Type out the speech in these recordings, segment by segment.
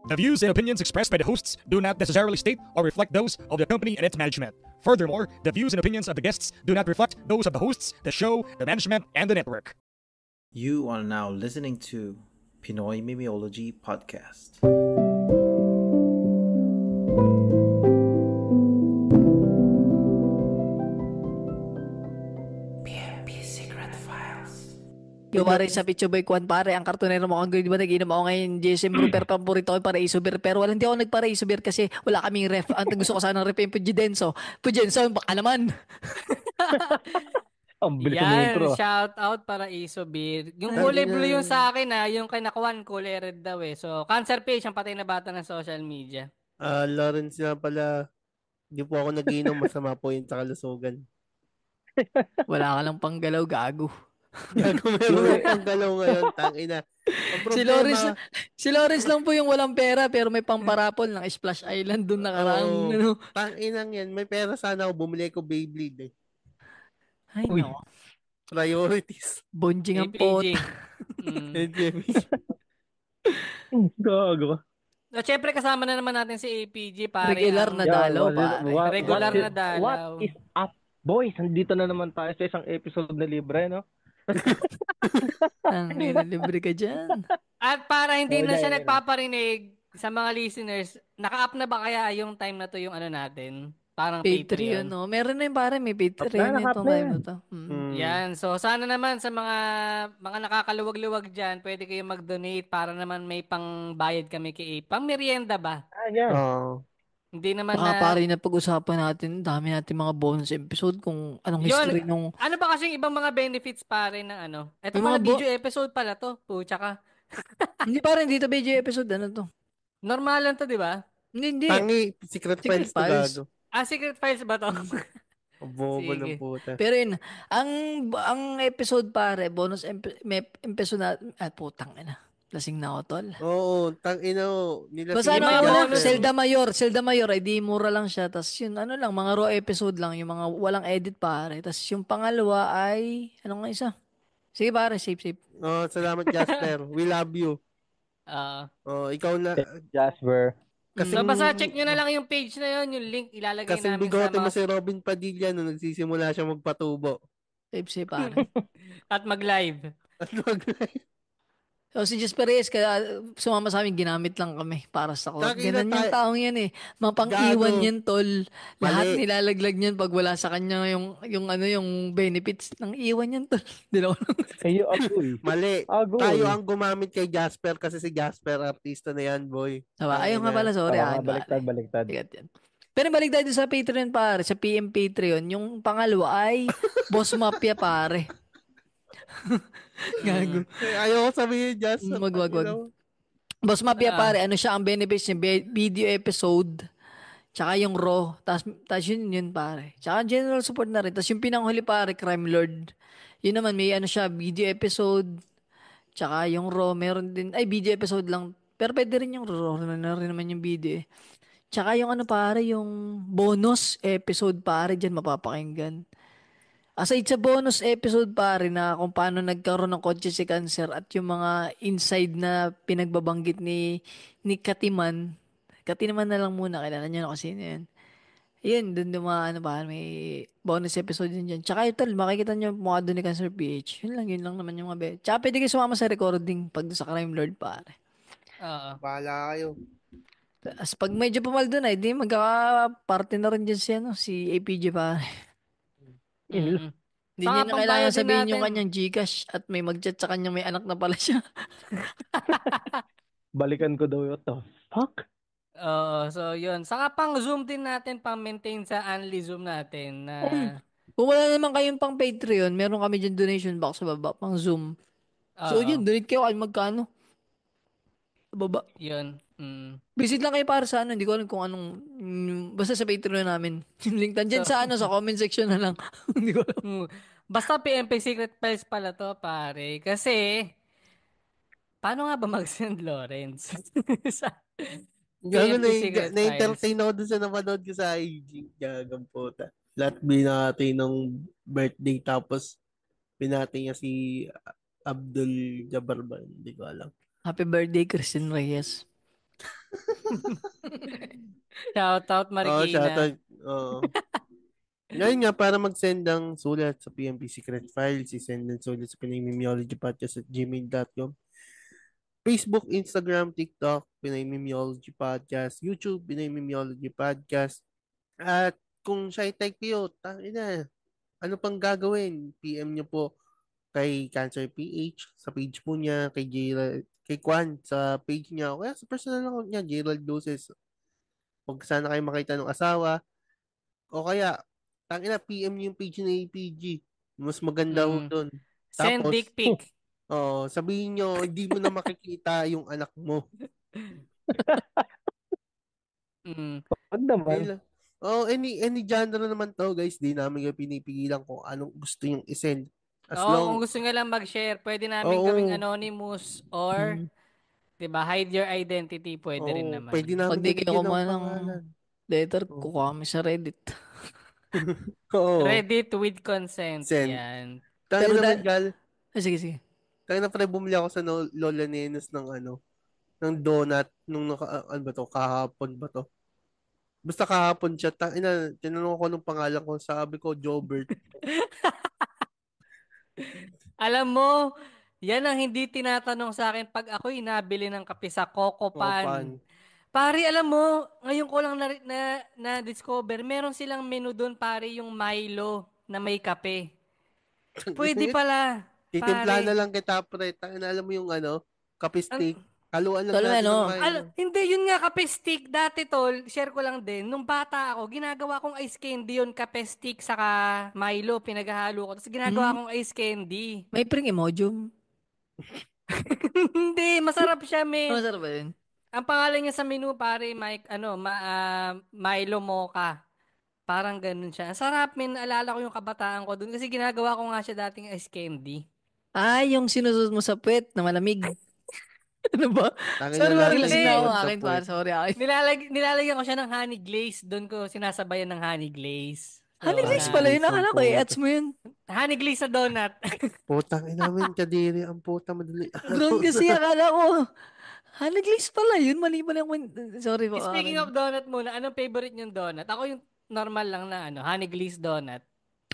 The views and opinions expressed by the hosts do not necessarily state or reflect those of the company and its management. Furthermore, the views and opinions of the guests do not reflect those of the hosts, the show, the management, and the network. You are now listening to Pinoy Mimeology Podcast. Yung pare sa Picho Boy Kwan pare, ang kartonero mo kung di ba nag-inom ako ngayon, JSM Brewer, paborito ko yung Paraiso Beer. Pero wala, hindi ako nag-Paraiso Beer kasi wala kaming ref. Ang gusto ko sana ng ref yung Pujidenso. Pujidenso, baka naman. Ang bilis ng Yan, intro. shout out para Iso Beer. Yung kulay blue yung sa akin yung kay Nakuan kulay red daw eh. So, cancer patient, patay na bata ng social media. Lawrence nga pala, hindi po ako nag-inom, masama po yun sa kalusugan. Wala ka lang panggalaw, gago. Gago, meron ng panggalaw ngayon, tangina. Ang problema, Si Lawrence lang po yung walang pera pero may pamparapol ng Splash Island doon nakaraang ano. Tanginang yan, may pera sana ako, bumili ko Beyblade eh. Ay, Uy. no. Priorities. Bonjing ang pot. APG. Gago. So, syempre kasama na naman natin si APG pare. Regular na dalaw, pare. Regular na dalaw. What is up, boys? Nandito na naman tayo sa isang episode na libre, no? Ang libre ka dyan. At para hindi na Okay, siya okay. nagpaparinig sa mga listeners, naka-up na ba kaya yung time na to yung ano natin? Parang Patreon, no? Meron na yung pare, may Patreon Nakap itong na time yan. na to. Yan. So, sana naman sa mga nakakaluwag-luwag dyan, pwede kayo mag-donate para naman may pang-bayad kami kay pang merienda ba? Yan. Hindi naman Baka na... pare na pag-usapan natin, dami natin mga bonus episode kung anong history nung... Ano ba kasi yung ibang mga benefits pare ng ano? Ito May pala mga video episode pala to. Pucha ka. Hindi pare, hindi to BJ episode, ano to? Normal lang to, di ba? Hindi. Tangi, secret files to Files. gago. Secret files ba to? Ang bobo Sige. ng puta. Pero yun, ang episode pare, bonus may episode na... putang ina. Lasing na ako, tol. Oo, tangina mo. Basta ano May ako lang, bonus. Zelda Mayor, ay di mura lang siya. Tapos yun, ano lang, mga raw episode lang, yung mga walang edit pare. Tapos yung pangalawa ay, ano nga isa? Sige pare, safe. Salamat Jasper. We love you. Ikaw na. Jasper. So, basta check nyo na lang yung page na yun, yung link ilalagay Kasing namin bigote sa mo mga... si Robin Padilla nung nagsisimula siya magpatubo. Safe pare. At mag-live. At mag-live. So, si Jess Perez, kaya sumama sa amin, ginamit lang kami para sa club. Takina Ganun yung tayo. taong yan eh. Mapang-iwan Gago. yan, tol. Lahat Mali. nilalaglag niyan pag wala sa kanya yung benefits. Nang iwan yan, tol. Di na ako Kayo agoy. Mali. Agoy. Tayo ang gumamit kay Jasper kasi si Jasper artista na yan, boy. Sawa, ayun nga pala, sorry. Baliktad. Tigat yan. Pero balik tayo sa Patreon, pare. Sa PM Patreon. Yung pangalawa ay Boss Mafia, pare. Gago. Ayaw ko sabihin, Jasper. Wag. Boss Mafia, pare. Ano siya ang benefits niya? Video episode. Tsaka yung raw. Tapos yun, pare. Tsaka general support na rin. Tapos yung pinanghuli, pare, Crime Lord. Yun naman, may ano siya, video episode. Tsaka yung raw, meron din. Ay, video episode lang. Pero pwede rin yung raw. Na rin naman yung video eh. Tsaka yung ano, pare, yung bonus episode, pare, dyan mapapakinggan. Aside sa bonus episode, pare, na kung paano nagkaroon ng kotse si Cancer at yung mga inside na pinagbabanggit ni Katiman. Katiman na lang muna, kilala niyo na kasi yan. Yun, dun dumaan, ba, may bonus episode yun dyan. Tsaka ito, makikita nyo mukha doon ni Cancer PH. Yun lang naman yung mga Tsaka pwede kayo sumama sa recording pag sa Crime Lord, pare. Bahala kayo. As pag medyo pumaldo na, hindi magkaka-party na rin dyan si APG, pare. Hindi niya na kailangan sabihin yung kanyang Gcash at may mag-chat sa kanyang may anak na pala siya. Balikan ko daw yun. Fuck? So yun. Saka pang Zoom din natin, pang maintain sa Unli Zoom natin. Kung wala naman kayong pang Patreon, meron kami dyan donation box sa baba, pang Zoom. So yun, donate kayo kahit magkano. Sa baba. Yun. Visit lang kayo para sa ano, hindi ko alam kung anong, basta sa Patreon namin. Yung link dyan sa comment section na lang. Hindi ko alam. Basta PMP Secret Files pala to, pare. Kasi, paano nga ba mag-send Lawrence? Gago Secret na-entertain ako dun sa napanood ko sa IG. Gagang puta. Lahat binati ng birthday tapos binati niya si Abdul Jabbar ba? Hindi ko alam. Happy birthday, Christine Reyes. Shout out Oo, Marikina. shoutout. Oo. Ngayon nga, para mag-send ng sulat sa PMP Secret Files, i-send ng sulat sa pinaymimiologipodcast@gmail.com. Facebook, Instagram, TikTok, Pinoy Mimiology Podcast, YouTube, Pinoy Mimiology Podcast. At kung shy type kayo, tangina, ano pang gagawin? PM nyo po kay Cancer PH sa page po niya, kay Gerald, kay Kwan sa page niya, o kaya sa personal account niya, Gerald Doses. Huwag sana kayo makita ng asawa, o kaya, tangina, PM niyo yung page ni APG. Mas maganda ho Mm. doon. Send Tapos, dick pic. sabihin nyo, hindi mo na makikita yung anak mo. Mm. Wag naman. Ayun lang. Oh, any genre naman to, guys. Di namin yung pinipigilan kung anong gusto yung isend. As Oo, kung long, gusto nga lang mag-share, pwede namin gawing oo, anonymous or, Hmm. 'di ba, hide your identity, pwede rin oo, pwede naman. Pag namin di kayo nabigyan ng kumuha ng pangalan. letter, Oh. kukuha kami sa Reddit. Oo, Reddit with consent, send. yan. Tayo Pero naman, Gal. sige, sige. Tayo na pre, bumili ako sa Lola Nenos ng ng donut nung ano ba to, kahapon ba to? Basta kahapon siya, tinanong ko nung pangalan ko, sabi ko, Jobert. Alam mo, yan ang hindi tinatanong sa akin pag ako'y nabili ng kape sa Coco Pan. Opan. Pare, alam mo, ngayon ko lang na-discover, meron silang menu doon, pare, yung Milo na may kape. Pwede pala, Titimpla na pare. lang kita, pre. Alam mo yung kape An- stick. Haluan lang Tol, natin ng ano, Milo. Hindi, yun nga, kape stick. Dati, tol, share ko lang din. Nung bata ako, ginagawa kong ice candy yun, kape stick, saka Milo, pinaghahalo ko. Tapos ginagawa hmm, kong ice candy. may pring emojum. Hindi, masarap siya, Ano men. masarap ba yun? Ang pangalan niya sa menu, pare, Mike, Milo Mocha. Parang ganun siya. Ang sarap, men. Alala ko yung kabataan ko dun kasi ginagawa ko nga siya dating ice candy. Ah, yung sinusunod mo sa puwet na malamig. Ano ba? Tangin na Sorry, lahat parang tayo lasing na ako Hindi. sumunod sa akin, puwet. pare. Sorry, akin. Nilalagyan ko siya ng honey glaze. Doon ko sinasabayan ng honey glaze. Honey So, glazed Honey pala yan. yun. glaze ang Akala ko, puta. i-ads mo yun. Honey glaze sa donut. Putang ina namin, kadiri ang puta, madali. Ground kasi, akala ko. Honey glazed pala yun. Mali pala yung... Sorry po, Speaking akin. of donut muna, anong favorite niyong donut? Ako yung normal lang na honey glaze donut.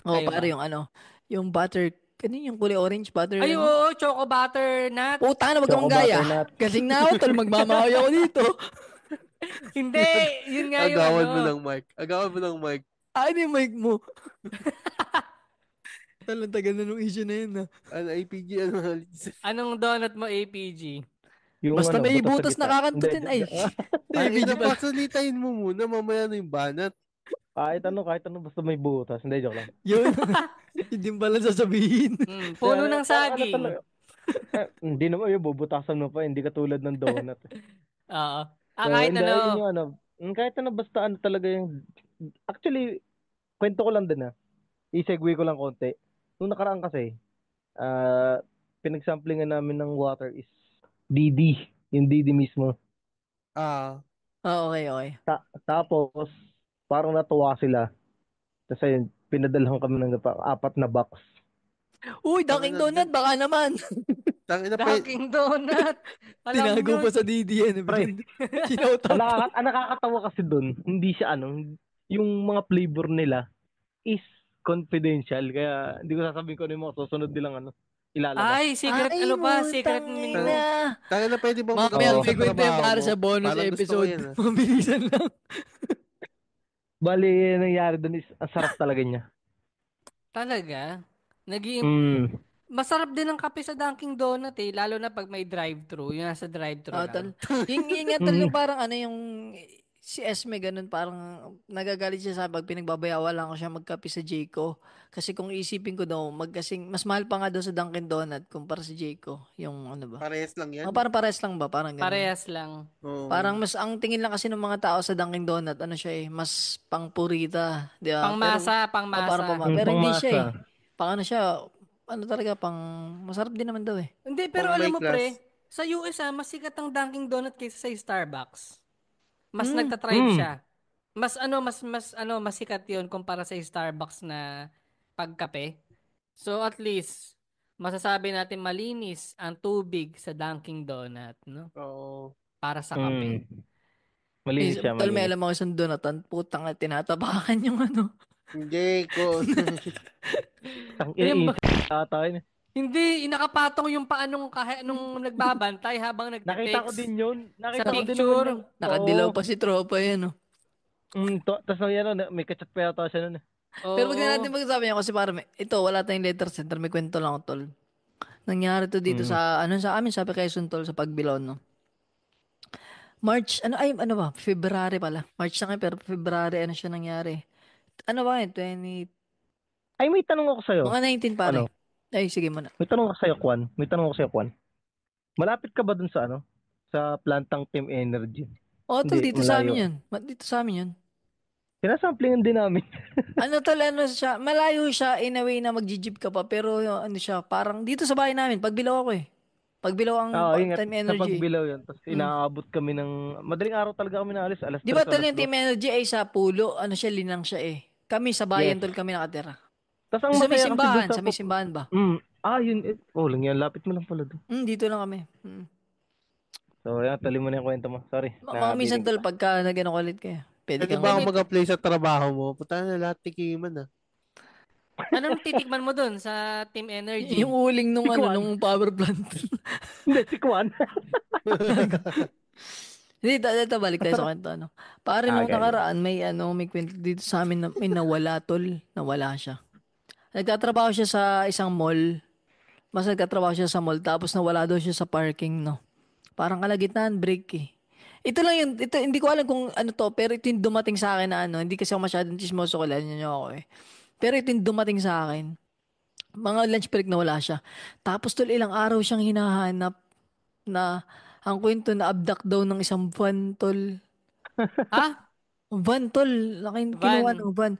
Oh, Kayo pare, ba? yung ano, yung butter, yung kulay orange butter, Ay, ano? oo, choco butter nut. Puta na, wag kang Choco gaya. butternut. Gasing na ako, tol. Magmamakaw ako dito. Hindi, yun nga yung Agawan mo ng mic. Agawan mo ng mic. Ano yung mic mo? Talang tagal na nung issue na yun, ha? APG, Anong donut mo, APG? Yung Basta may butas butas sa gitna. nakakantutin, ay. Ay, Hindi, pala. napasalitain mo muna, mamaya na yung banat. kahit ano, basta may butas. Hindi, joke lang. Yun. Hindi mo pala sasabihin. Puno Kaya, ng parang ano saging. talaga, hindi naman yun, bubutasan mo pa, hindi katulad ng donut. Oo. So, Kahit hindi, yun ano. yung kahit ano, basta ano talaga yung, actually, kwento ko lang din i-segue ko lang konti. Nung nakaraan kasi, pinagsamplingan namin ng water is DD, yung DD mismo. Ah, Okay, okay. Tapos, parang natuwa sila. Tapos ayun, pinadalhan kami ng 4 na box. Uy, Dunkin' Donut, baka naman. tangina pa. Dunkin' Donut. Alam Tinago nyo. pa sa DDN. Pre. Sinautot. Ang nakakatawa kasi doon, hindi siya yung mga flavor nila is confidential. Kaya hindi ko sasabihin ko ano yung mga susunod nilang ilalabas. Ay, secret Ay, ano ba? mo, Secret menu. tangina. Tangina, pwede bang Mamaya mag-update sa kikwento yung trabaho para mo? sa bonus Parang gusto ko episode. yan, Mabilisan lang. Bali, nangyari doon is ang sarap talaga niya. Talaga? Masarap din ang kape sa Dunkin' Donut eh. Lalo na pag may drive-thru. Yung nasa drive-thru lang. Yung nga tol, yung parang yung si Esme ganun, parang nagagalit siya sa pag pinagbabayawan lang ko siya magkape sa Jayco. Kasi kung isipin ko daw, mas mahal pa nga daw sa Dunkin' Donut kumpara sa Jayco. Yung ano ba? Parehas lang yan. Parang pares lang ba? Parang ganun. Parehas lang. Oo. Parang ang tingin lang kasi ng mga tao sa Dunkin' Donut, ano siya mas pang-purita. Di ba? Pangmasa, Parang pangmasa. pero hindi Pangmasa. siya eh. Pang ano siya, ano talaga, masarap din naman daw eh. Hindi, pero Pang alam may mo class. pre, sa US mas sikat ang Dunkin' Donut kaysa sa Starbucks. Mas Mm. nagtatribe siya. Mas sikat 'yon kumpara sa Starbucks na pagkape. So at least masasabi natin malinis ang tubig sa Dunkin' Donut, no? Oo. para sa kape. Malinis siya, Tol, may malinis. alam ako isang donatan, putang na tinatapakan yung ano. Hindi ko. Tang Ayun ina ba? ata yun. Hindi, inakapatong yung paanong nung nagbabantay habang Nakita ko nagte-text din yun. sa Nakita ko din naman picture. yung, Nakadilaw oo. pa si tropa yan, oh. Tapos may kachat pa yata siya nun eh. Pero wag na natin Oo. pag-usapan yan kasi parang ito, wala tayong letter center, may kwento lang ako, tol. Nangyari to dito sa, sa amin, sa Quezon, tol, sa Pagbilon, no? March, ano ba? February pala. March na ngayon, pero February, ano siya nangyari? Ano ba yun? Ay, may tanong ako sa'yo. Mga 19 pare. Ano? Ay, sige muna. May tanong ako sa'yo, Kwan. May tanong ako sa'yo, Kwan. Malapit ka ba dun sa sa plantang Team Energy? Oh, tol, Hindi, dito sa amin malayo. yun. Dito sa amin yun. Sinasamplingan din namin. Ano tol, ano siya, malayo siya in a way na mag-jeep ka pa, pero ano siya, parang dito sa bahay namin, Pagbilaw ako eh. Pagbilaw ang Oo, ingat. Time Sa Energy. Pagbilaw yun. Tapos Mm. inaabot kami ng... Madaling araw talaga kami naalis. Alas Di 3, ba tol alas yung Team 2. Energy ay sa Pulo, ano siya, Linang siya eh. Kami sa Yes. bayan tol kami nakatira. Tapos ang Sa may masaya kasi dun simbahan, sa... sa may simbahan ba? Yun. Lang yan. Lapit mo lang pala doon. Dito lang kami. So, yan. Tuloy mo na yung kwento mo. Sorry. Mga minsan Nabitin tol, kita. pagka nag-ano ulit kayo, pwede Pwede kang, ba Hindi, ako may, mag-apply sa trabaho mo? Puta na lahat tikiman ah. anong titikman mo dun sa Team Energy? yung uling nung Si Kwan. nung power plant. Hindi, si Kwan. Hindi, ito balik tayo sa kwento, ano. Pare, nung Okay. nakaraan, may kwento dito sa amin na may nawala, tol. Nawala siya. Nagtatrabaho siya sa isang mall. Nagtatrabaho siya sa mall, tapos nawala daw siya sa parking, no. Parang kalagitnaan, break eh. Ito lang yun, hindi ko alam kung ano to, pero ito yung dumating sa akin na ano, hindi kasi ako masyadong chismoso, kilala niyo ako eh. Pero ito yung dumating sa akin. Mga lunch break na wala siya. Tapos tol, ilang araw siyang hinahanap na ang kwento na abduct daw ng isang van, tol. Ha? Van, tol. Kinuha Van. ng van.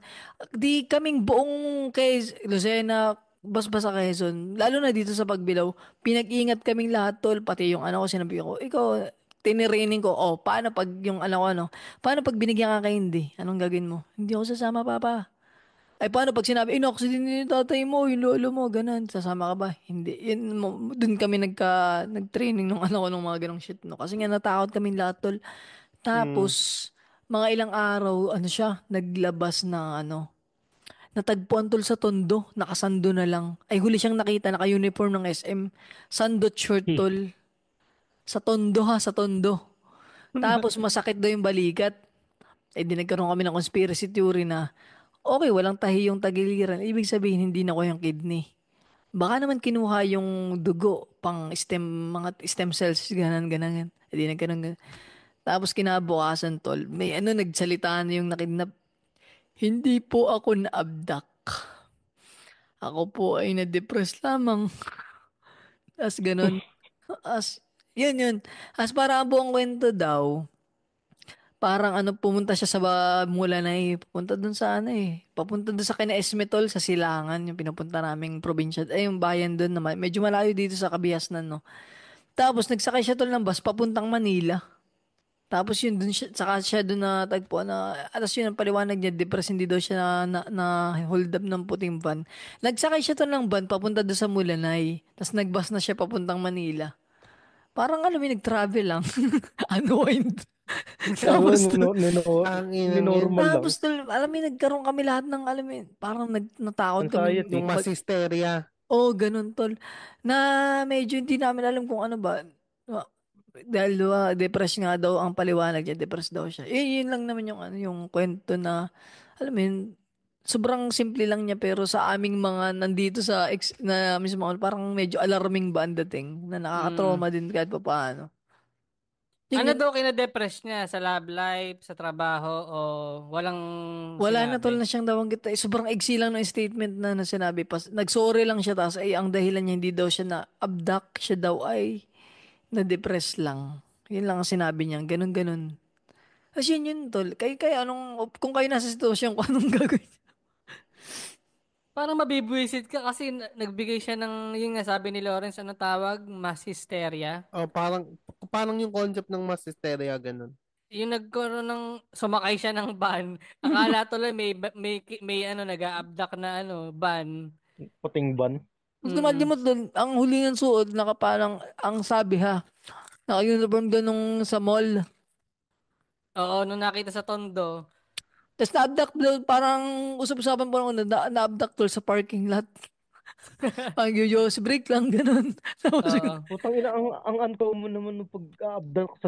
Di kaming buong kay Lucena, bas-basa Quezon, lalo na dito sa Pagbilao, pinag-ingat kaming lahat, tol. Pati yung ko, sinabi ko, ikaw, tiniraining ko, paano pag yung paano pag binigyan ka kay hindi? Anong gagawin mo? Hindi ako sasama, papa. Ay, paano pag sinabi, inoxidin niyo yung tatay mo, yung lolo mo, ganun, sasama ka ba? Hindi. Dun kami nag-training nung nung mga ganong shit, no? Kasi nga natakot kami lahat, tol. Tapos, mga ilang araw, siya, naglabas na natagpuan tol sa Tondo, nakasando na lang. Ay, huli siyang nakita, naka-uniform ng SM. Sandot short tol. Sa Tondo ha, sa Tondo. Tapos, masakit daw yung balikat. Eh, di nagkaroon kami ng conspiracy theory na, okay, walang tahi yung tagiliran. Ibig sabihin, hindi na ko yung kidney. Baka naman kinuha yung dugo, mga stem cells, ganan. Eh, di nagkaroon ganun. Tapos kinabukasan, tol, may nagsalita na yung nakidnap. Hindi po ako na-abduct. Ako po ay na-depress lamang. As ganun. As, yun. As para ang buong kwento daw, parang pumunta siya sa mula na pupunta dun sa papunta dun sa kina Esmetol, sa Silangan, yung pinupunta naming probinsya, yung bayan dun na medyo malayo dito sa Kabiasnan, no. Tapos nagsakay siya tol ng bus papuntang Manila. Tapos yun dun siya, saka siya dun na tagpo na, alas yun ang paliwanag niya, depressed, hindi daw siya na hold up ng puting van. Nagsakay siya tol ng van papunta doon sa Mulanay. Tapos nagbus na siya papuntang Manila. Parang nag-travel lang. Unwind. Tapos tol, Ang ina Ninormal lang. tapos tol, alam mo yun, nagkaroon kami lahat ng, alam mo yun, parang natakot kami. Anxiety. Yung mass hysteria. Ganun tol. Na medyo hindi namin alam kung ano ba. Dahil depressed nga daw ang paliwanag niya, depressed daw siya. Yun lang naman yung kwento na, alam mo yun, sobrang simple lang niya pero sa aming mga nandito na mismo parang medyo alarming ba ang dating na nakaka-trauma din kahit pa paano. Ano daw kina-depress niya? Sa love life, sa trabaho, o walang Wala na tol sinabi? na siyang dawang kita. Sobrang iksi lang ng statement na sinabi. Nag-sorry lang siya tapos ang dahilan niya hindi daw siya na-abduct. Siya daw ay na-depress lang. Yun lang ang sinabi niya. Ganun. Kasi yun tol. Kaya kung kayo nasa sitwasyon ko, anong gagawin? Parang mabibwisit ka kasi nagbigay siya ng, yung nga sabi ni Lawrence, ano tawag? Mass hysteria. Parang yung concept ng mass hysteria, ganun. Yung nagkaroon ng, sumakay siya ng van. Akala tuloy may nag-a-abduct na van. Puting ban. Mas naman mo tol, ang huli ng suot, parang, ang sabi ha, Naka-uniform doon nung sa mall. Oo, nung nakita sa Tondo. Tapos na-abduct doon, parang usap-usapan po lang na-abduct doon sa parking lot. Parang Diyos, break lang, ganun. Tapos, Oo. Putang ina, ang uncommon naman nung pag-abduct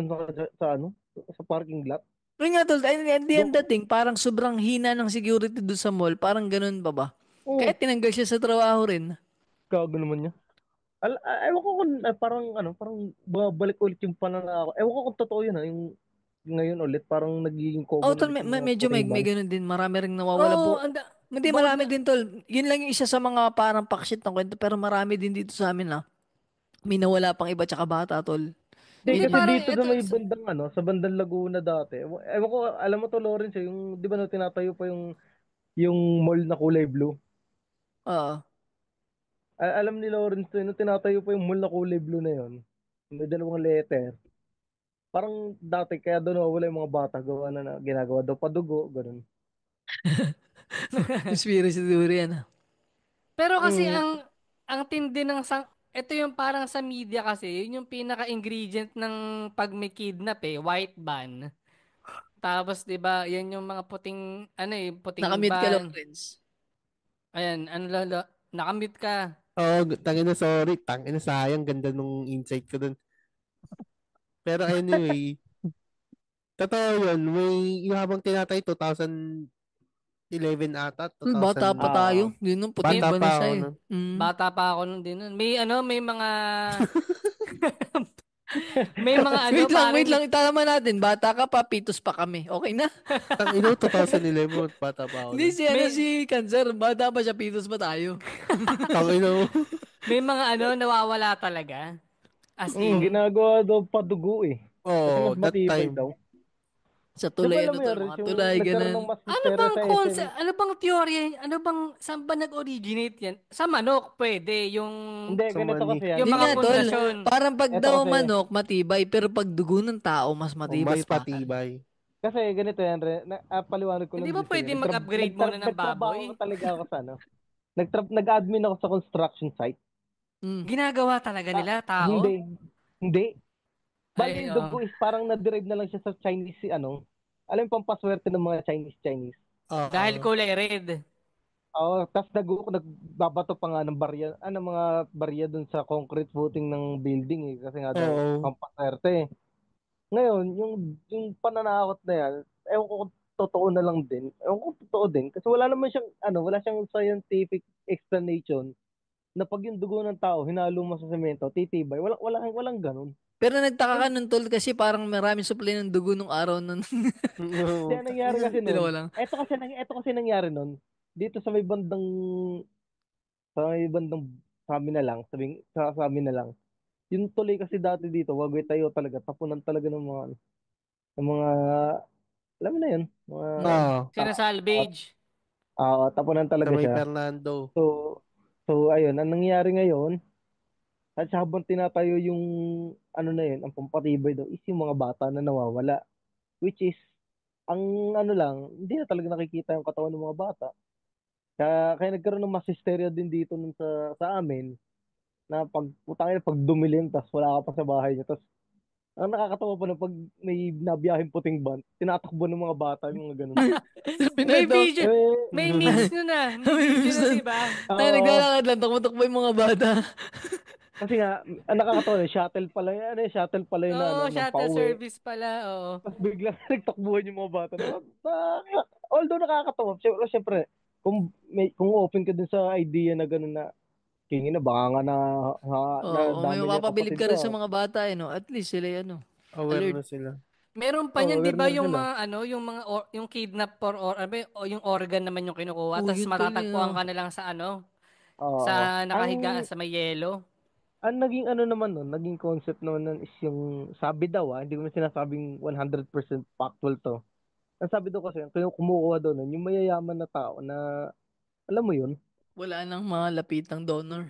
sa ano, sa parking lot. yun nga tol, at the end Doon, dating, parang sobrang hina ng security doon sa mall. Parang ganun pa ba? Kaya oh, tinanggal siya sa trabaho rin. gago naman niya. Ewan ko kung parang babalik ulit yung pananakot. Ewan ko kung totoo yun yung ngayon ulit, parang nagiging Oh, common tol, ulit yung mga medyo puting may ban. ganun din. Marami ring nawawala. Oo, Hindi, bukod marami nga. din, tol. Yun lang yung isa sa mga parang pakshit ng kwento. Pero marami din dito sa amin, na may nawala pang iba tsaka bata, tol. Hindi, Hindi, kasi Medyo, parang dito sa ito. may bandang sa bandang Laguna dati. Ewan ko, alam mo to Lawrence, yung di ba no tinatayo pa yung mall na kulay blue. oo. Alam ni Lawrence to, nung tinatayo pa yung mall na kulay blue na yun. May dalawang letter. Parang dati kaya doon nawawala yung mga bata gawa na ginagawa daw padugo, ganun. Conspiracy theory yan. Pero kasi Mm. ang tindi ng ito yung parang sa media kasi, yun yung pinaka-ingredient ng pag may kidnap white van. Tapos 'di ba, yan yung mga puting puting Nakamute ka, van. Lawrence. Ayan, nakamute ka. Oh, tangina sorry. Tangina sayang. Ganda nung insight ko dun. Pero anyway, totoo yun. Yung habang tinatay, 2011 ata, Tol, bata pa 2000. tayo. Ah, Yun nung puting May Bata ba pa na siya ako eh. nun. bata pa ako nun din nun. May mga may mga pare Wait lang. Itama natin. Bata ka pa, pitos pa kami. Okay na? Tangina, 2011. Bata pa ako Hindi nun. may si Cancer. Bata pa siya, pitos pa tayo. Tangina mo. may mga nawawala talaga. As in, ginagawa daw padugo eh. Kasi Oh, mas that matibay time. daw. Sa Di ba tulay, alam mo yun, mga Riz, yung tulay, nagkaroon ganun. ng mass hysteria sa SM. ano bang teorya, saan ba nag-originate yan? Sa manok, pwede, Hindi, Sa ganito money. kasi yan. yung Yun mga nga, tol. pundasyon. Parang pag Ito daw kasi, manok, matibay. Pero pag dugo ng tao, mas Oh, mas matibay pa. patibay. kasi ganito yan, paliwanag ko Hindi lang ba din sa'yo. pwede mag-upgrade muna ng Nagtrabaho baboy? talaga ako sa nag-admin ako sa construction site. Mm. Ginagawa talaga Ah, nila, tao? hindi. Hindi. Bali Ay, yung oo. dugo is parang na-derive na lang siya sa Chinese, alam yung pampaswerte ng mga Chinese. Dahil Oo. kulay red. Oo, tapos nagbabato pa nga ng barya, mga barya dun sa concrete footing ng building kasi nga daw Oo. pampaswerte. Ngayon, yung pananakot na yan, ewan ko kung totoo na lang din. Ewan ko kung totoo din kasi wala naman siyang wala siyang scientific explanation na pag yung dugo ng tao hinalo mo sa semento, titibay. Walang ganun. Pero nagtaka ka Yung nun, tol, kasi parang maraming supply ng dugo nung araw nun. Hindi, ang nangyari kasi Tinawa noon, lang. ito kasi nangyari noon, dito sa may bandang sa amin na lang, sa amin na lang. Yung tuloy kasi dati dito, wagway tayo talaga, tapunan talaga ng mga, alam mo na yun, mga Mm. Oo. Sinasalvage. tapunan Sa talaga may siya. Fernando. So, ayun, ang nangyari ngayon, at habang tinatayo yung, na yun, ang pampatibay daw, is yung mga bata na nawawala. Which is, ang lang, hindi na talaga nakikita yung katawan ng mga bata. Kaya nagkaroon ng mass hysteria din dito sa amin, na pag dumilim, tas wala ka pa sa bahay niya, tas ang nakakatawa pa na pag may nabiyahing puting van, tinatakbo ng mga bata, yung mga ganun. May Pinado. video. May Eh, memes nun na. May May video memes na, nun. di ba? Tayo oo. naglalakad lang, takbo-takbo yung mga bata. Kasi nga, ang nakakatawa shuttle pala yun Oo, ng shuttle pauwi. service pala. Oo. Tapos biglang nagtakbuhan yung mga bata. Although nakakatawa, syempre, kung open ka dun sa idea na gano'n na, kingin na, baka nga na Oo, kung may dami niya mapapabilib kapatid ka rin sa ko. mga bata, no? At least sila, Aware alert. na sila. Meron pa Oo, niyan, 'di aware ba, na rin yung sila. mga yung mga yung kidnap o yung organ naman yung kinukuha, Oo, tapos yun tol, matatagpuan ka na lang sa Oo. sa nakahiga sa may yelo. Ang naging naman nun, naging concept naman nun is yung sabi daw, hindi ko na sinasabing 100% factual to. Ang sabi daw kasi, kung kumukuha daw nun, yung mayayaman na tao na, alam mo yun, wala nang mga lapitang donor.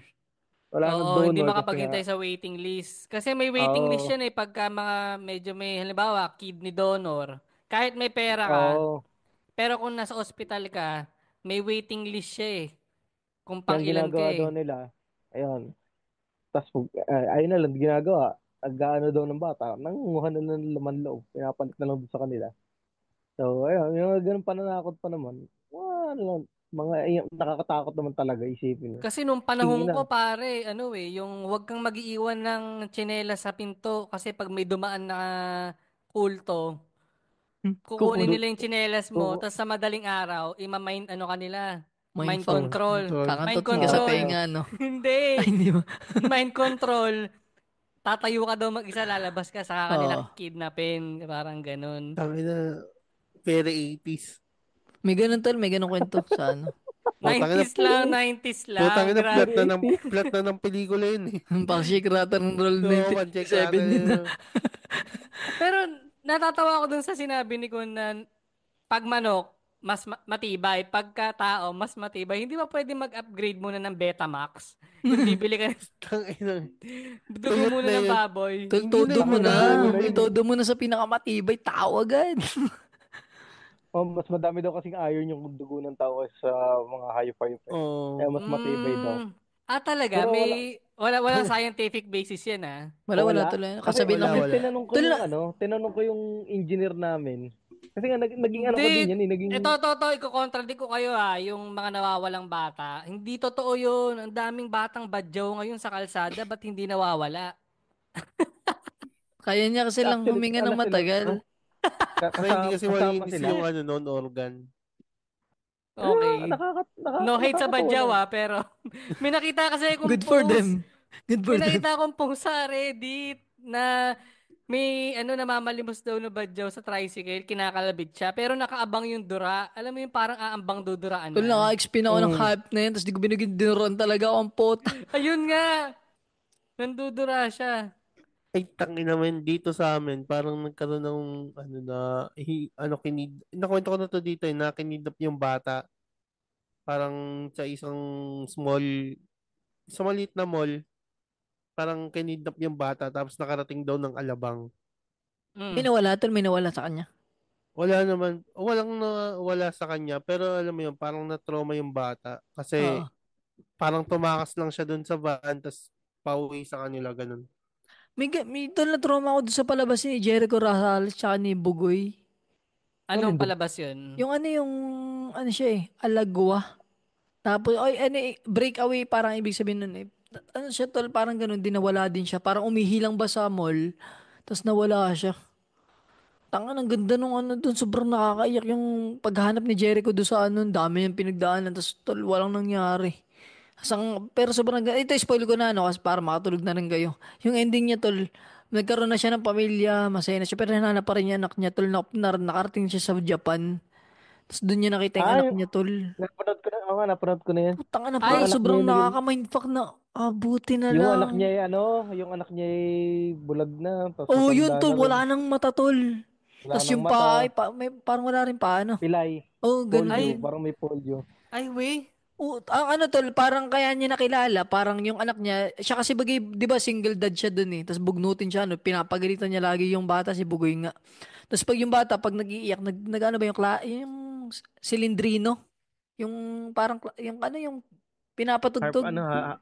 wala nang Oo, hindi donor kasi makapaghintay nga, sa waiting list. Kasi may waiting list oo, yan pagka mga medyo may halimbawa kidney donor. Kahit may pera ka, oo, pero kung nasa ospital ka, may waiting list siya kung pang yung ilan ka ginagawa daw nila, ayun, tapos ayun na lang ginagawa. nag-ano daw ng bata, nangunguha na lang ng laman loob, pinapalit na lang doon sa kanila. So, ayun, yung mga ganun pananakot pa naman, ano lang, nakakatakot naman talaga isipin mo. Kasi nung King panahon ina. ko pare, ano yung wag kang mag-iiwan ng tsinelas sa pinto kasi pag may dumaan na kulto, kukunin Kukulo. nila yung tsinelas mo, Oo, tapos sa madaling araw, ima-mind ano kanila, mind Mindfuck. control. Mind Kakantot ka sa control. tenga, no? Hindi. Ay, hindi ba? Mind control. Tatayo ka daw mag-isa, lalabas ka, saka kanila Oo. kidnapin. Parang ganun. Tangina, very 80s. May ganun tol, may ganun kwento sa ano. Putang ina, 90s lang, 90s lang. putang ina, Grabe. plot na ng pelikula yun eh. Pang shake rattle and roll Oo, pan-check 1997 natin yun na. yun. Pero natatawa ako dun sa sinabi ni Kun na pag manok, mas matibay. Pagka tao, mas matibay. Hindi ba pwede mag-upgrade muna ng Betamax? Yung bibili ka, Tangina, dugo tuyot muna na ng yun. baboy. Tol, Hindi na todo yung mo na. mag-aaral. Todo mo na sa pinakamatibay. Tao agad. mas madami daw kasing iron yung dugo ng tao kaysa sa mga hayop-hayop eh. Kaya Oo. mas matibay daw. Talaga, Pero wala, walang scientific basis yan Wala wala. tol. Kasi, Kasabihin lang. Wala, kasi wala. Tol na. tinanong ko yung engineer namin. Kasi nga, naging ano ko Hindi. din yan eh, naging, Ito, iko-contradict ko kayo yung mga nawawalang bata. Hindi totoo yun. Ang daming batang badyaw ngayon sa kalsada, ba't hindi nawawala? Kaya niya kasi lang actually, huminga ano ng sila, matagal. Saka hindi kasi kasama malinis sila. yung non-organ. Okay. No hate sa Nakakatawa badyaw lang. pero may nakita kasi akong Good for post. them. Good for May them. nakita akong post sa Reddit na may namamalimos daw na badyaw sa tricycle, kinakalabit siya, pero nakaabang yung dura. Alam mo yung parang aambang duduraan Tol, na. naka-expin ako ng hype na yun. Tapos di ko binigyan dinuruan talaga ako ang pota. Ayun nga! Nandudura siya. Ay, tangin naman dito sa amin, parang nagkaroon ng ano na, nakwento ko na to dito na kinidnap yung bata. Parang sa isang small, sa maliit na mall, parang kinidnap yung bata tapos nakarating daw ng alabang. May Mm. nawala tol, may nawala sa kanya. Wala naman, walang na wala sa kanya, pero alam mo yun, parang na-trauma yung bata kasi Oo. parang tumakas lang siya dun sa van tapos pauwi sa kanila, ganun. May tol na trauma ako doon sa palabas ni Jericho Rosales tsaka ni Bugoy. Anong Alin doon? palabas yun? Yung ano siya Alagwa. Tapos, ay, ano breakaway parang ibig sabihin nun eh. Ano siya tol, parang ganun din nawala din siya. Parang umihilang ba sa mall, tapos nawala siya. Tangan, ang ganda nung ano dun, sobrang nakakaiyak yung paghanap ni Jericho doon sa ano, dami yung pinagdaanan, tapos tol, walang nangyari. Pero sobrang ganda. Ito, spoil ko na, no, kasi para makatulog na rin kayo. Yung ending niya, tol, nagkaroon na siya ng pamilya, masaya na siya, pero hinanap pa rin niya anak niya, tol, nakarating siya sa Japan. Tapos doon niya nakita yung Ah, anak niya, tol. napanood ko na yan. Tanga na, Yung parang Ay, anak niya sobrang yung naging, nakaka-mindfuck na, buti na yung anak niya lang. yung anak niya bulag na, tapos Oh, yun, matanda tol, na rin. wala nang mata, tol. Wala Tapos nang yung paa, mata, parang wala rin pa, ano. pilay, Oh, ganun polio, ay, din. parang may polio. we. Ang ano tol, parang kaya niya nakilala, parang yung anak niya, siya kasi bagay, 'di ba single dad siya dun eh. Tapos bugnutin siya, no, pinapagalitan niya lagi yung bata si Bugoy nga. Tapos pag yung bata pag nagiiyak, nag ano ba yung yung silindrino, yung parang yung ano yung Harp, pinapatugtog. ano ha,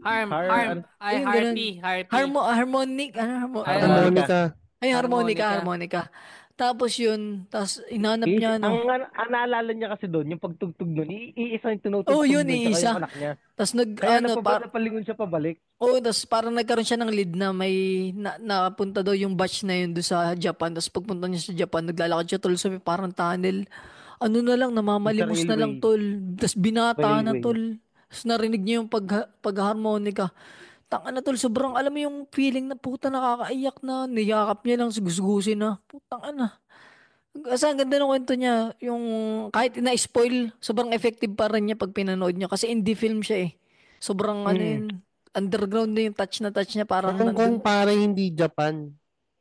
ano, Ayun ganun. Harpy. Harmonic, ano ano, harmonica. Harmonica. ay Harmonica. harmonica. Tapos yun, tapos inanap niya no. Ang naalala niya kasi doon, yung pagtugtog doon, iisa yung Oh, tinutugtog yun doon, tsaka yung isa. anak niya. Tapos Kaya napalingon siya pabalik. Oo, tapos parang nagkaroon siya ng lead na may napunta daw yung batch na yun doon sa Japan. Tapos pagpunta niya sa Japan, naglalakad siya tol sa may parang tunnel. Ano na lang, Sa namamalimos na lang railway. tol. Tapos binata na Railway. tol. Tapos narinig niya yung pagharmonica. Tanga na tol, sobrang alam mo yung feeling na puta nakakaiyak na. Niyakap niya lang, gusgusin na. Putang ana. Kasi ang ganda ng kwento niya, yung kahit na-spoil, sobrang effective pa rin niya pag pinanood niya. Kasi indie film siya eh. Sobrang ano Mm. yun, underground na yung touch na touch niya. Parang Hong Kong nandun. pare, hindi Japan.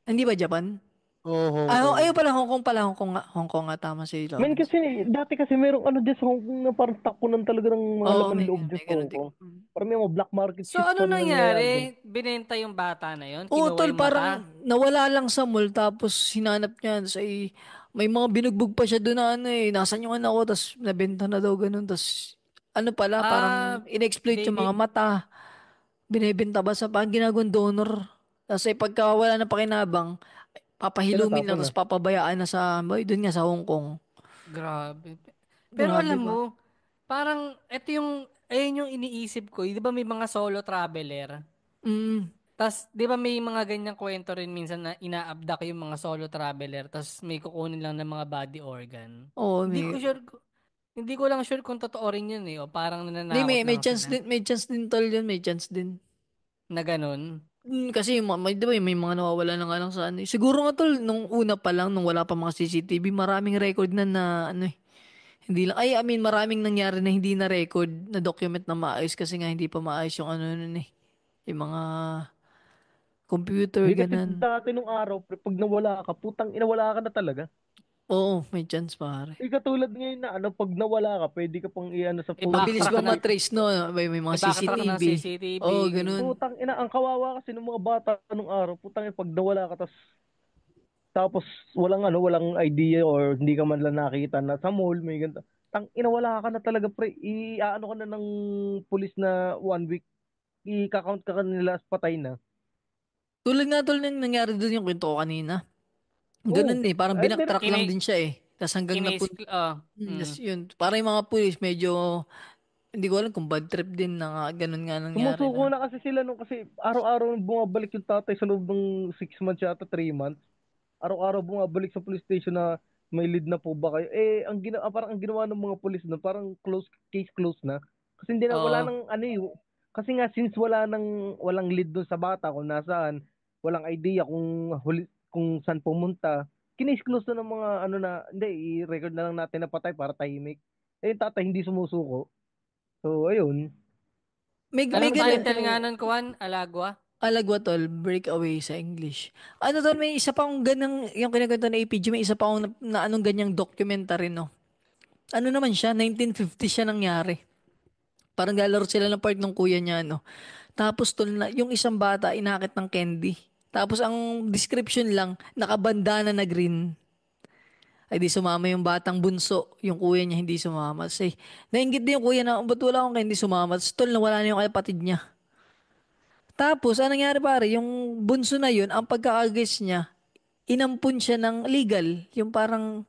Hindi ba Japan? Oo, Hong Kong. Ayaw pala, Hong Kong pala. Hong Kong nga. Hong Kong nga, tama si Men Lawrence. kasi, dati kasi merong ano dyan sa Hong Kong na parang takunan talaga ng mga Oo, laman loob dyan may sa ganun Hong din. Kong. Parang may mga black market So, shit ano pa na nangyayari dyan. nangyari? Binenta yung bata na yon? Oo, Kinuha tol, yung parang mata? nawala lang sa mall. Tapos hinanap niya. Tapos ay, may mga binugbog pa siya doon na ano eh. Nasaan yung anak ko? Tapos nabenta na daw ganun. Tapos ano pala, parang Ah, in-exploit yung mga baby. mata. Binibenta ba sa parang ginagawang donor? Tapos pagka wala na pakinabang, papahilumin Tinatapon lang na. tapos papabayaan na sa doon nga sa Hong Kong. Grabe. Pero Grabe alam ba? mo, parang ito ayun yung iniisip ko. 'Di ba may mga solo traveler? Mm. Tas 'di ba may mga ganyang kwento rin minsan na ina-abduct yung mga solo traveler tas may kukunin lang ng mga body organ. Oo, Hindi ko may sure hindi ko lang sure kung totoo rin yun o parang Hindi, nananakot lang sila may chance din tol yun, may chance din. na ganun. Kasi di ba may mga nawawala na nga lang sa ano. Siguro nga tol, nung una pa lang, nung wala pa mga CCTV, maraming record na ano eh. Hindi lang, I mean, maraming nangyari na hindi na record, na document na maayos kasi nga hindi pa maayos yung ano nun eh. Yung mga computer, Hindi kasi ganun. dati nung araw, pre, pag nawala ka, putang ina, wala ka na talaga. Oo, may chance pare. Katulad ngayon na ano, pag nawala ka, pwede ka pang i-ano sa police Mabilis I-backtrack ba station. na matrace no? May mga i-backtrack ng CCTV. CCTV. Oo, ganun. Putang ina, ang kawawa kasi ng mga bata nung araw, putang ina, pag nawala ka, tapos walang ano, walang idea or hindi ka man lang nakita na sa mall, may ganito. Tang ina, wala ka na talaga, pre. I-ano ka na ng police na 1 week, i-count ka nila as patay na. Tulad nga tol ng nangyari doon yung kwento ko kanina. Oo. Ganun eh, parang Ay, meron, binaktrack lang din siya eh. Tapos hanggang Kinase, Yes, yun. Parang yung mga pulis medyo hindi ko alam kung bad trip din na nga, ganun nga nangyari sumusuko na. na kasi sila nung kasi araw-araw bumabalik yung tatay sa loob ng 6 months yata, 3 months. Araw-araw bumabalik sa police station na may lead na po ba kayo. Parang ang ginawa ng mga police na parang case closed na. Kasi hindi na, wala Oo. nang ano eh. Kasi nga since walang lead doon sa bata kung nasaan, walang idea kung saan pumunta. Kinase close na ng mga ano na, hindi, i-record na lang natin na patay para tahimik. Yung tatay hindi sumusuko. So, ayun. May Anong Parang ganun. title nga siyempre, nun, Kuan? Alagwa? Alagwa tol, breakaway sa English. Ano tol, may isa pa akong ganang, yung kinikwento na APG, may isa pa akong na anong ganyang documentary, no? Ano naman siya, 1950 siya nangyari. Parang lalaro sila ng part ng kuya niya, no? Tapos tol, yung isang bata, inakit ng candy. Tapos ang description lang, nakabandana na green. Ay di sumama yung batang bunso. Yung kuya niya hindi sumama. Say, nainggit din yung kuya na, ba't wala akong hindi sumama? Tapos tol, nawala na yung kapatid niya. Tapos, anong nangyari pare, yung bunso na yun, ang pagkakagis niya, inampun siya ng legal. Yung parang,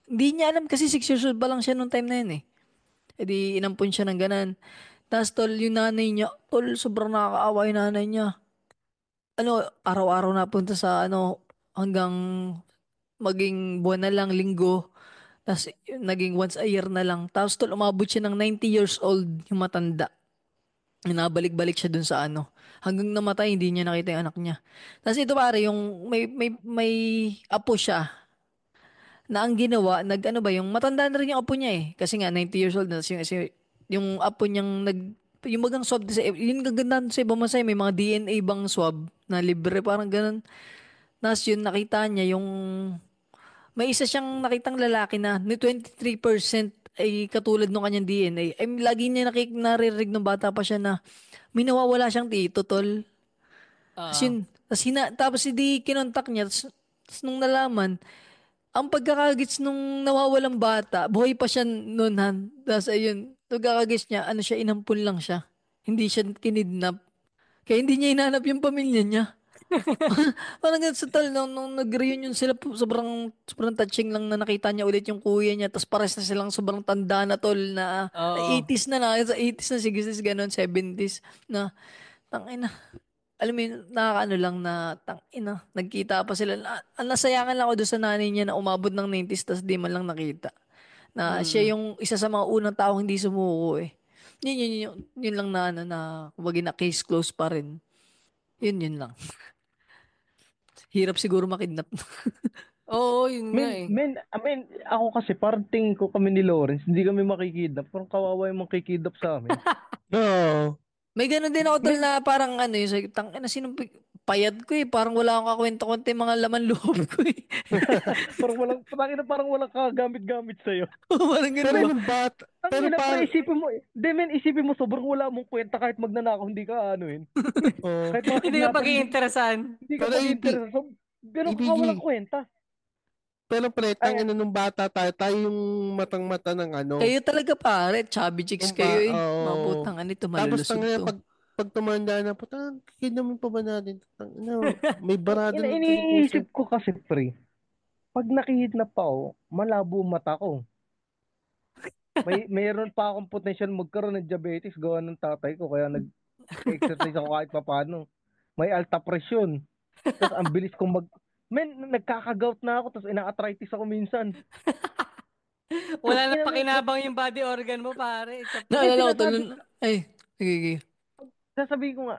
hindi niya alam kasi 6 years old pa lang siya nung time na yun eh. E di, inampun siya ng ganan. Tapos tol, yung nanay niya, tol, sobrang nakakaawa yung nanay niya. Ano, araw-araw na punta sa ano, hanggang maging buwan na lang, linggo. Tapos, naging once a year na lang. Tapos tol, umabot siya ng 90 years old, yung matanda. Nabalik-balik siya dun sa ano. Hanggang namatay, hindi niya nakita yung anak niya. Tapos ito pare, yung may apo siya na ang ginawa, ano ba, yung matanda na rin yung apo niya eh. Kasi nga, 90 years old na. Tapos yung apo niyang yung magang swab sa, yun gaganda sa ibang masay, may mga DNA bang swab na libre, parang ganun. Tapos yun, nakita niya yung, may isa siyang nakitang lalaki na, ni 23% ay katulad ng kanyang DNA. Ay, lagi niya naririnig ng bata pa siya na, may nawawala siyang tito, tol. Tapos Oo. yun, tapos hindi kinontak niya, tapos nung nalaman, ang pagkakagits nung nawawalang bata, buhay pa siya noon, han. Tapos ayun, pagkakagits niya, ano siya, inampun lang siya. Hindi siya kinidnap. Kaya hindi niya hinanap yung pamilya niya. Parang ganun sa tal, nung nag-reunion sila, sobrang touching lang na nakita niya ulit yung kuya niya. Tapos pares na silang sobrang tanda na tol na Oo. 80s sa 80s na, 60s, ganun, 70s na, tangina. Alam mo yun, nakakaano lang na, tangina, nagkita pa sila. Ang nasayangan lang ako doon sa nanay niya na umabot ng 90s tapos di man lang nakita. Na Mm. siya yung isa sa mga unang taong hindi sumuko eh. Yun lang na, ano, na, kumbaga na case close pa rin. Yun lang. Hirap siguro makidnap. Oo, yun nga Men, eh. men, I mean, ako kasi parang tingin ko kami ni Lawrence, hindi kami makikidnap. Parang kawawa yung makikidnap sa amin. No. May ganun din ako tol Men, na parang ano yung tangina sinong payat ko eh. Parang wala akong kakwenta-kwenta yung mga laman loob ko eh. parang walang kagamit-gamit sa'yo. Parang Pero ganun ba? yung bata, pero Tangina, pre, par, isipin mo, sobrang wala mong kwenta kahit magnanakaw, hindi ka ano yun. oh, Kahit mga Hindi ka kidnapper, pag-iinteresan. hindi ka pero pag-interest. So, ganun ka walang APG, kwenta. pero pre, Ay, tangina nung bata tayo yung matang-mata ng ano, Kayo talaga pare, chubby chicks nung kayo eh. oo. Maputang ano ito, Tapos malulusog tangina to. pag tumanda na, putang, kinamin pa ba natin? May barado na to sa puso. Iniisip ko kasi, pre, pag nakihidnap ako, malabo mata ko. Mayroon pa akong potential magkaroon ng diabetes gawa ng tatay ko kaya nag-exercise ako kahit papaano. May alta presyon. Tapos ang bilis kong nagkakagout na ako tapos ina-arthritis ako minsan. Wala na Ina- pakinabang yung body organ mo, pare. Except Naalala ko sinasabi tuloy. Ay, sige. Sasabihin ko nga,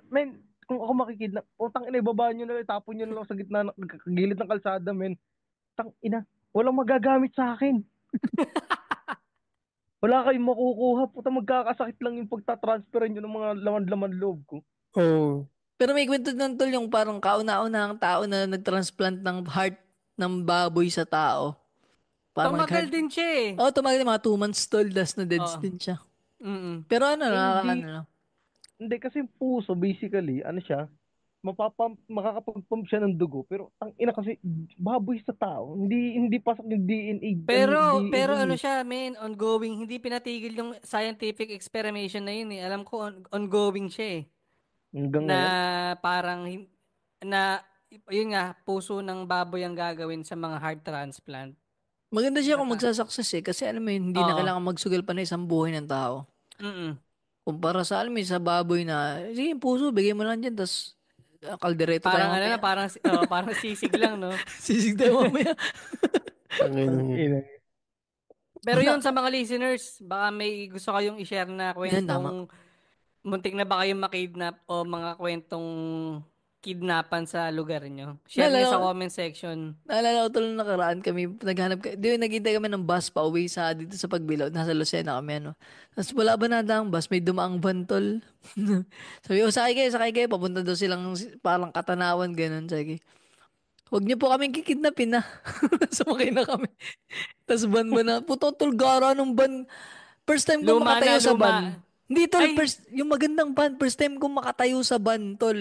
kung ako makikidnap, utang ina, ibaba nyo na lang, tapon nyo na lang sa gitna, gilid ng kalsada, men. Tang ina, walang magagamit sa akin. Wala kayong makukuha. Puta, magkakasakit lang yung pagtatransferan nyo ng mga laman-laman loob ko. Oh. Pero may kwento nun tol yung parang kauna-unahang tao na nag-transplant ng heart ng baboy sa tao. Parang tumagal din siya eh. Oh, tumagal mga 2 months tol, das na deads Oo. din siya. Mm-mm. Pero ano, Hindi, ano. hindi kasi yung puso, basically, ano siya, makakapag-pump siya ng dugo. Pero, ang ina kasi, baboy sa tao. Hindi pasok yung DNA. Pero DNA. ano siya, man, ongoing. Hindi pinatigil yung scientific experimentation na yun eh. Alam ko, ongoing siya eh. Hanggang Na ngayon. parang, na, yun nga, puso ng baboy ang gagawin sa mga heart transplant. Maganda siya kung magsasucces eh. Kasi alam mo yun, hindi na Oo. kailangan magsugal pa na isang buhay ng tao. Mm-mm. Kumpara sa alam mo yun, sa baboy na, sige, puso, bigay mo lang dyan, tapos kaldereta tayo Parang ano na, mamaya. parang sisig lang, no? Sisig tayo mamaya. Ang Ina. Pero yun sa mga listeners, baka may gusto kayong i-share na Yan, tama. kwentong muntik na ba kayong makidnap o mga kwentong kidnapan sa lugar nyo? Share nyo sa comment section. Naalala ko tuloy nakaraan kami, di naghintay kami ng bus pa uwi sa dito sa Pagbilao. Nasa Lucena kami, ano. Tapos wala ba nadaang bus? May dumaang bantol. Sabi ko, sakay kayo. Papunta daw silang parang Katanawan, ganun. Sabi, huwag niyo po kaming kikidnapin na. Sumakay na kami. Tapos ban ba na, puto tulgara ng ban. First time ko Luma na, makatayo sa luma. ban. Hindi tol, Ay, yung magandang ban, first time ko makatayo sa ban, tol.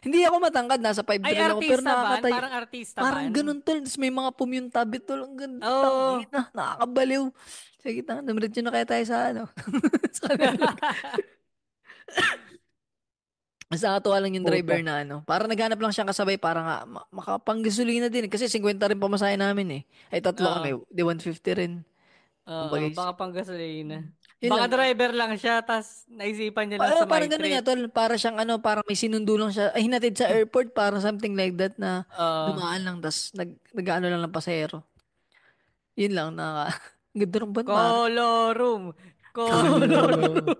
Hindi ako matangkad, nasa 5'3 ay ako, pero artista ban? nakakatayo. Parang artista Parang ban? ganun tol, tapos may mga pumyuntabi tol, ang ganda, Oo. tangina, nakakabaliw. Sige, namiritso na kaya tayo sa ano. Sa kanila. Mas nakakatuwa lang yung driver Puta. na ano. Parang naghanap lang siyang kasabay para nga makapanggasolina din. Kasi 50 rin pamasahe namin eh. Ay tatlo Oo. kami, di 150 rin. Oo, Kumbaga, baka pang gasolina. yun Baka lang. driver lang siya, tas naisipan niya lang sa Parang my ganun nga trip. tol, para siyang ano, parang may sinundo lang siya, ay hinatid sa airport, parang something like that na Oo. dumaan lang, tas nag-ano lang ng pasahero. Yun lang, ang ganda ng ban, pare. Colorum. Colorum. Kolo.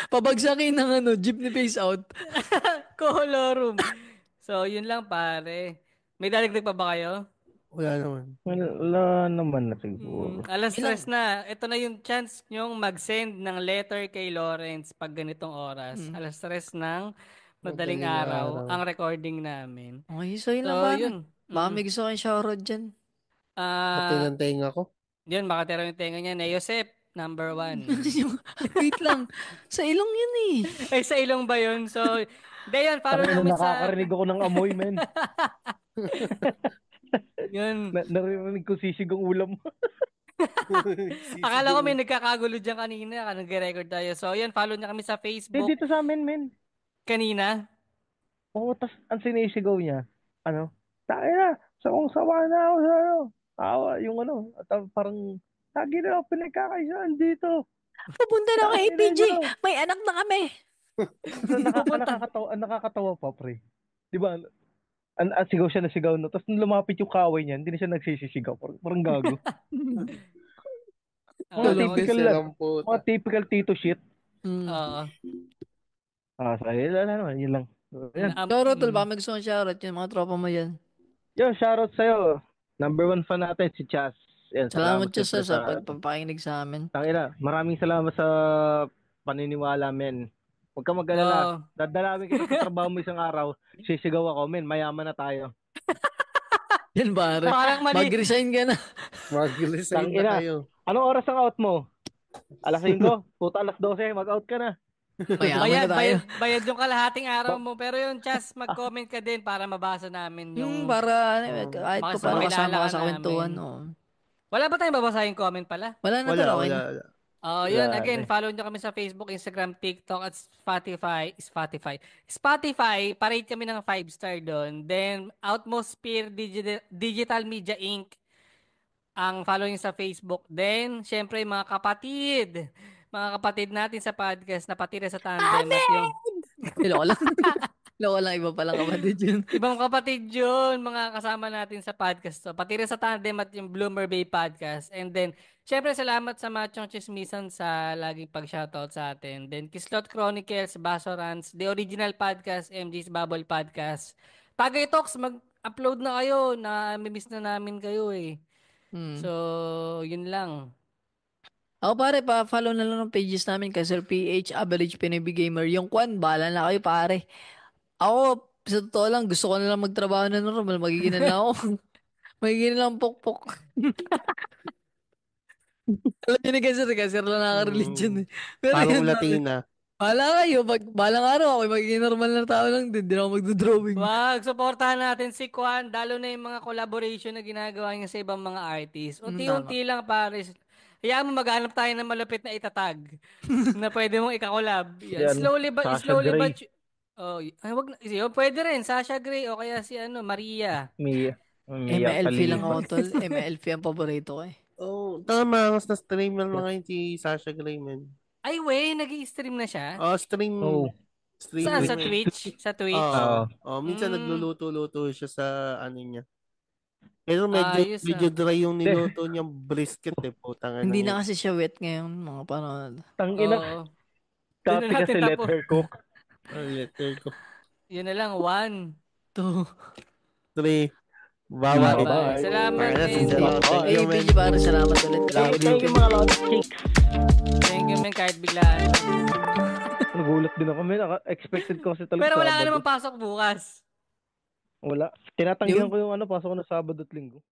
Pabagsakin ng ano, jeepney face out. Colorum. So, yun lang pare. May dadagdag pa ba kayo? Wala naman. Wala naman na siguro. Alas Yun lang. stress na. Ito na yung chance nyong mag-send ng letter kay Lawrence pag ganitong oras. Alas stress ng madaling Madaling araw araw. ang recording namin. Okay, so yun lang So, pare. yun. Baka may gusto kayong shoutout dyan. Pati ng tenga ko. Yun, makatira yung tenga niya. Yosep, number 1. Wait lang. Sa ilong yun eh. Ay, sa ilong ba yun? So, hindi yun. Follow Tangina, namin sa... nakakarinig ako ng amoy, men. Yun. Narinig ko sisig ang ulam. Akala ko may nagkakagulo dyan kanina. Nag-record tayo. So, yun. Follow niya kami sa Facebook Dito sa amin, men. kanina. Oo, tas ang sinisigaw niya, tayo na, sama na ako sa tawa, yung at parang, lagi na ako pinagkakaisaan dito. Pupunta na ako Tangina APG. nyo. May anak na kami. Nakakatawa pa, pre. Di ba, ang sigaw siya na sigaw, no? Tapos nung lumapit yung kaway niya, hindi na siya nagsisisigaw. Parang gago. Oo, typical Sir lang. ang puta. Mga typical tito shit. Oo. Yun lang. Yan. Shoutout tol, baka may gusto kong shoutout yun. Mga tropa mo yan. Yo, shoutout sa'yo. Number 1 fan natin, si Chas. Yan, Salamat siya siyempre sa pagpapakinig sa amin. Tangina, maraming salamat sa paniniwala, men. Huwag ka mag-alala. Wow. Dadalawin kita sa trabaho mo isang araw. Sisigaw ako, men. Mayaman na tayo. Yan pare. Parang mali. Mag-resign ka na. Mag-resign na Tangina. kayo. Anong oras ang out mo? Alas 5? Puta, alas 12. Mag-out ka na. Mayaman na tayo. Bayad yung kalahating araw mo. Pero yun, Chas, mag-comment ka din para mabasa namin yung... Para kahit baka pa paano makilala kasama ka ka sa kwentuhan. namin. Oh. Wala ba tayong babasahin comment pala? Wala na Wala, tol, okay wala, na. wala. Oh, yun. Again, Grabe. follow nyo kami sa Facebook, Instagram, TikTok, at Spotify, parate kami ng 5-star doon. Then, Outmosphere Digital Media Inc. ang follow nyo sa Facebook. Then, syempre, mga kapatid natin sa podcast na patira sa tandem at yung Loko lang. Loko lang, iba palang kapatid yun. ibang kapatid yun, mga kasama natin sa podcast to. Patira sa tandem at yung Bloomer Bay Podcast. And then, syempre salamat sa Machong Chismisan sa laging pag-shoutout sa atin. Then, Kislot Chronicles, Basorans, The Original Podcast, MJ's Bubble Podcast. Tagay Talks, mag-upload na kayo. Na-miss na namin kayo eh. So, yun lang. Ako pare, pa-follow na lang ng pages namin kay Sir PH, Average Pinoy Gamer. Yung kwan, bahala na kayo pare. Ako, sa totoo lang, gusto ko na lang magtrabaho na normal. Magiging na lang ako. Magiging na lang pokpok. Alam niyo ni kasi lang nakaka-relate dyan eh. Pero Parang yun, Latina. bahala kayo. Balang araw ako, magiging normal na tao lang din. Di na ako magdodrawing. Wag, supportahan natin si Kwan, lalo na yung mga collaboration na ginagawa niya sa ibang mga artists. Unti-unti lang, pares. Hayaan mo maghanap tayo ng malupit na itatag na pwede mong ikakolab. Yan. Yan, Sasha Slowly Grey. but wag na, yun, pwede rin Sasha Grey o kaya si Maria. Mia MLF lang ako, Palima. tol. MLF ang paborito ko eh. Oh, tama. Mas na-streamer na ngayon si Sasha Grey, man. Ay, wey, nag-i-stream na siya? Oh, stream. Oh. Saan? Sa Streamer. Twitch? Sa Twitch? Minsan Mm. nagluluto-luto siya sa ano niya. Pero medyo Ayos, dry yung niluto niyang brisket eh. Putang Hindi ina na kasi siya wet ngayon, mga panahon. Tangina, Oo. dati Doon na kasi natin let tapo. her cook. letter ko. Yun na lang, 1, 2, 3. Bawal. Bye-bye. Salamat, Bye. Kenzie. Thank Ay, you, man. PG, para salamat ulit. Thank you mga Lord Chicks. Thank you, man, kahit biglaan. Nagulat din ako, man. Expected ko kasi talaga Pero wala ka Sabado. naman pasok bukas. Wala. Tinatanggihan ko yung pasok ko na Sabado at Linggo.